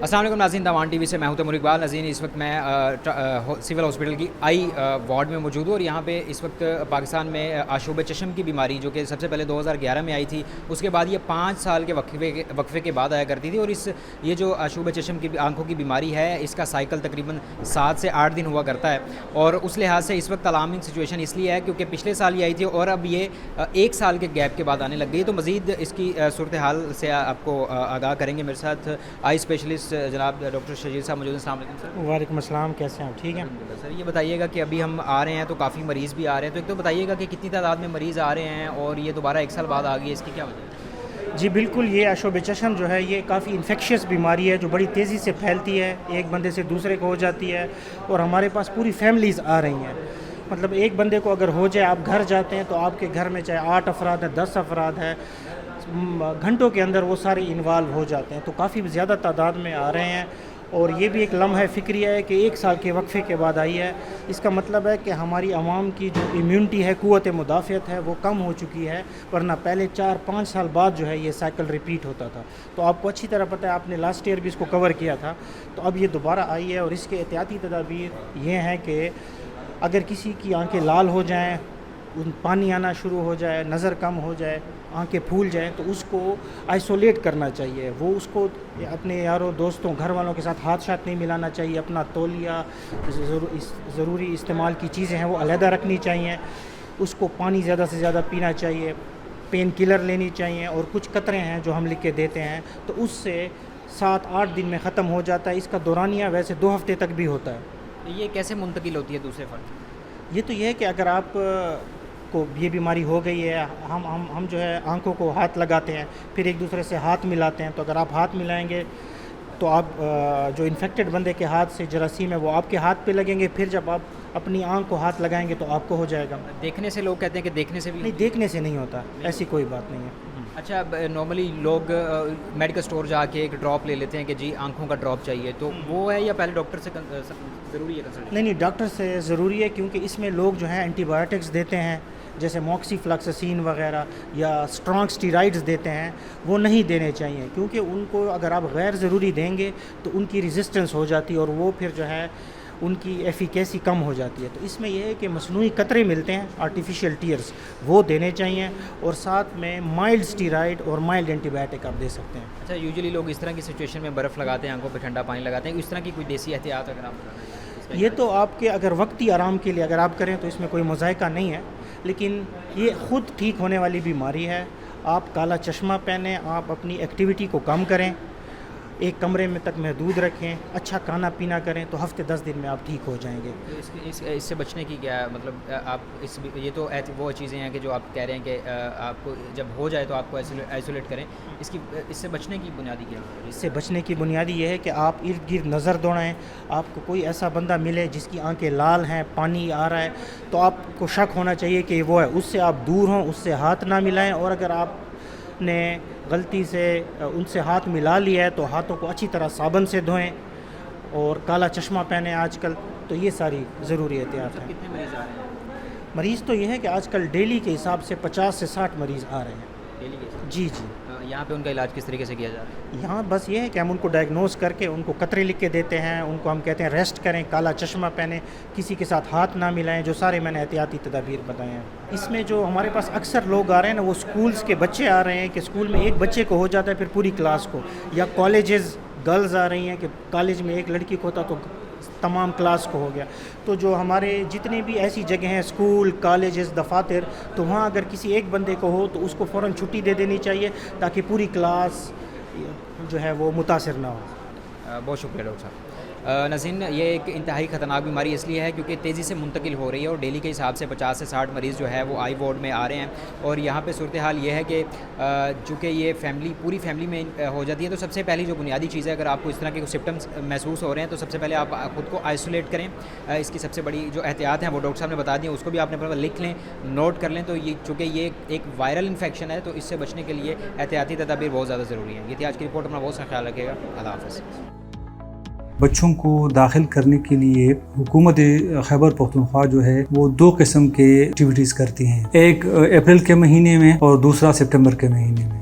السلام علیکم ناظرین، دامان ٹی وی سے میں ہوں تیمور اقبال۔ ناظرین، اس وقت میں سول ہاسپٹل کی آئی وارڈ میں موجود ہوں اور یہاں پہ اس وقت پاکستان میں آشوب چشم کی بیماری جو کہ سب سے پہلے 2011 میں آئی تھی، اس کے بعد یہ 5 سال کے وقفے کے بعد آیا کرتی تھی، اور یہ جو آشوب چشم کی آنکھوں کی بیماری ہے اس کا سائیکل تقریباً 7 سے 8 دن ہوا کرتا ہے، اور اس لحاظ سے اس وقت الارمنگ سچویشن اس لیے ہے کیونکہ پچھلے سال یہ آئی تھی اور اب یہ 1 سال کے گیپ کے بعد آنے لگ گئی۔ تو مزید اس کی صورتحال سے آپ کو آگاہ کریں گے، میرے ساتھ آئی اسپیشلسٹ جناب ڈاکٹر شجیل صاحب موجود ہیں۔ السلام علیکم سر۔ وعلیکم السلام، کیسے ہیں؟ ٹھیک ہیں سر، یہ بتائیے گا کہ ابھی ہم آ رہے ہیں تو کافی مریض بھی آ رہے ہیں، تو ایک تو بتائیے گا کہ کتنی تعداد میں مریض آ رہے ہیں اور یہ دوبارہ 1 سال بعد آ گئی ہے، اس کی کیا وجہ ہے؟ جی بالکل، یہ آشوب چشم جو ہے یہ کافی انفیکشیس بیماری ہے جو بڑی تیزی سے پھیلتی ہے، ایک بندے سے دوسرے کو ہو جاتی ہے، اور ہمارے پاس پوری فیملیز آ رہی ہیں۔ مطلب ایک بندے کو اگر ہو جائے، آپ گھر جاتے ہیں تو آپ کے گھر میں چاہے 8 افراد ہیں، 10 افراد ہیں، گھنٹوں کے اندر وہ سارے انوالو ہو جاتے ہیں، تو کافی زیادہ تعداد میں آ رہے ہیں، اور یہ بھی ایک لمحہ فکریہ ہے کہ 1 سال کے وقفے کے بعد آئی ہے۔ اس کا مطلب ہے کہ ہماری عوام کی جو امیونٹی ہے، قوت مدافعت ہے، وہ کم ہو چکی ہے، ورنہ پہلے 4-5 سال بعد جو ہے یہ سائیکل ریپیٹ ہوتا تھا۔ تو آپ کو اچھی طرح پتہ ہے، آپ نے لاسٹ ایئر بھی اس کو کور کیا تھا، تو اب یہ دوبارہ آئی ہے، اور اس کے احتیاطی تدابیر یہ ہیں کہ اگر کسی کی آنکھیں لال ہو جائیں، پانی آنا شروع ہو جائے، نظر کم ہو جائے، آنکھیں پھول جائیں، تو اس کو آئسولیٹ کرنا چاہیے۔ وہ اس کو اپنے یاروں دوستوں گھر والوں کے ساتھ ہاتھ نہیں ملانا چاہیے، اپنا تولیہ، ضروری استعمال کی چیزیں ہیں وہ علیحدہ رکھنی چاہیے، اس کو پانی زیادہ سے زیادہ پینا چاہیے، پین کلر لینی چاہیے، اور کچھ قطرے ہیں جو ہم لکھ کے دیتے ہیں، تو اس سے 7-8 دن میں ختم ہو جاتا ہے۔ اس کا دورانیہ ویسے 2 ہفتے تک بھی ہوتا ہے۔ یہ کیسے منتقل ہوتی ہے دوسرے فرد؟ یہ تو یہ ہے کہ اگر آپ کو یہ بیماری ہو گئی ہے، ہم جو ہے آنکھوں کو ہاتھ لگاتے ہیں، پھر ایک دوسرے سے ہاتھ ملاتے ہیں، تو اگر آپ ہاتھ ملائیں گے تو آپ جو انفیکٹڈ بندے کے ہاتھ سے جراثیم ہے وہ آپ کے ہاتھ پہ لگیں گے، پھر جب آپ اپنی آنکھ کو ہاتھ لگائیں گے تو آپ کو ہو جائے گا۔ دیکھنے سے لوگ کہتے ہیں کہ دیکھنے سے بھی نہیں، دیکھنے سے نہیں ہوتا، ایسی کوئی بات نہیں ہے۔ اچھا، نارملی لوگ میڈیکل اسٹور جا کے ایک ڈراپ لے لیتے ہیں کہ جی آنکھوں کا ڈراپ چاہیے، تو وہ ہے یا پہلے ڈاکٹر سے ضروری ہے کنسلٹ؟ نہیں، ڈاکٹر سے ضروری ہے، کیونکہ اس میں لوگ جو ہیں اینٹی بایوٹکس دیتے ہیں، جیسے موکسی فلاکسسین وغیرہ یا اسٹرانگ اسٹیرائڈز دیتے ہیں، وہ نہیں دینے چاہیے، کیونکہ ان کو اگر آپ غیر ضروری دیں گے تو ان کی ریزسٹنس ہو جاتی ہے، اور وہ پھر جو ہے ان کی ایفیکیسی کم ہو جاتی ہے۔ تو اس میں یہ ہے کہ مصنوعی قطرے ملتے ہیں، آرٹیفیشیل ٹیئرز، وہ دینے چاہیے، اور ساتھ میں مائلڈ اسٹیرائڈ اور مائلڈ اینٹی بایوٹک آپ دے سکتے ہیں۔ اچھا، یوزلی لوگ اس طرح کی سچویشن میں برف لگاتے ہیں، آنکھوں پہ ٹھنڈا پانی لگاتے ہیں، اس طرح کی کوئی دیسی احتیاط اگر آپ بتانا چاہیں؟ یہ تو آپ کے اگر وقتی آرام کے لیے اگر آپ کریں تو اس میں کوئی مذائقہ نہیں ہے، لیکن یہ خود ٹھیک ہونے والی بیماری ہے۔ آپ کالا چشمہ پہنیں، آپ اپنی ایکٹیویٹی کو کم کریں، ایک کمرے میں تک محدود رکھیں، اچھا کھانا پینا کریں، تو ہفتے 10 دن میں آپ ٹھیک ہو جائیں گے۔ اس سے بچنے کی کیا مطلب آپ یہ تو وہ چیزیں ہیں کہ جو آپ کہہ رہے ہیں کہ آپ کو جب ہو جائے تو آپ کو آئسولیٹ کریں، اس سے بچنے کی بنیادی کیا ہے؟ اس سے بچنے کی بنیادی یہ ہے کہ آپ ارد گرد نظر دوڑائیں، آپ کو کوئی ایسا بندہ ملے جس کی آنکھیں لال ہیں، پانی آ رہا ہے، تو آپ کو شک ہونا چاہیے کہ وہ ہے، اس سے آپ دور ہوں، اس سے ہاتھ نہ ملائیں، اور اگر آپ نے غلطی سے ان سے ہاتھ ملا لیا ہے تو ہاتھوں کو اچھی طرح صابن سے دھوئیں، اور کالا چشمہ پہنیں آج کل۔ تو یہ ساری ضروری احتیاط ہیں۔ کتنے مریض آ رہے ہیں؟ مریض تو یہ ہے کہ آج کل ڈیلی کے حساب سے 50 سے 60 مریض آ رہے ہیں ڈیلی کے حساب؟ جی جی۔ یہاں پہ ان کا علاج کس طریقے سے کیا جا رہا ہے؟ یہاں بس یہ ہے کہ ہم ان کو ڈائگنوز کر کے ان کو قطرے لکھ کے دیتے ہیں، ان کو ہم کہتے ہیں ریسٹ کریں، کالا چشمہ پہنیں، کسی کے ساتھ ہاتھ نہ ملائیں، جو سارے میں نے احتیاطی تدابیر بتائے ہیں۔ اس میں جو ہمارے پاس اکثر لوگ آ رہے ہیں نا، وہ اسکولز کے بچے آ رہے ہیں کہ اسکول میں ایک بچے کو ہو جاتا ہے پھر پوری کلاس کو، یا کالجز گرلز آ رہی ہیں کہ کالج میں ایک لڑکی کو ہوتا تو تمام کلاس کو ہو گیا۔ تو جو ہمارے جتنے بھی ایسی جگہ ہیں، اسکول، کالجز، دفاتر، تو وہاں اگر کسی ایک بندے کو ہو تو اس کو فوراً چھٹی دے دینی چاہیے، تاکہ پوری کلاس جو ہے وہ متاثر نہ ہو۔ بہت شکریہ ڈاکٹر صاحب۔ ناظرین، یہ ایک انتہائی خطرناک بیماری اس لیے ہے کیونکہ تیزی سے منتقل ہو رہی ہے، اور ڈیلی کے حساب سے 50 سے 60 مریض جو ہے وہ آئی وارڈ میں آ رہے ہیں، اور یہاں پہ صورتحال یہ ہے کہ چونکہ یہ پوری فیملی میں ہو جاتی ہے، تو سب سے پہلی جو بنیادی چیز ہے، اگر آپ کو اس طرح کے سمپٹمز محسوس ہو رہے ہیں تو سب سے پہلے آپ خود کو آئسولیٹ کریں۔ اس کی سب سے بڑی جو احتیاط ہیں وہ ڈاکٹر صاحب نے بتا دی ہیں، اس کو بھی آپ نے اپنے لکھ لیں، نوٹ کر لیں۔ تو یہ چونکہ یہ ایک وائرل انفیکشن ہے، تو اس سے بچنے کے لیے احتیاطی تدابیر بہت زیادہ ضروری ہیں۔ یہ تھی آج کی رپورٹ، اپنا بہت سا خیال رکھیے گا۔ اللہ حافظ۔ بچوں کو داخل کرنے کے لیے حکومت خیبر پختونخوا جو ہے وہ 2 قسم کے ایکٹیویٹیز کرتی ہیں، ایک اپریل کے مہینے میں اور دوسرا سپٹمبر کے مہینے میں۔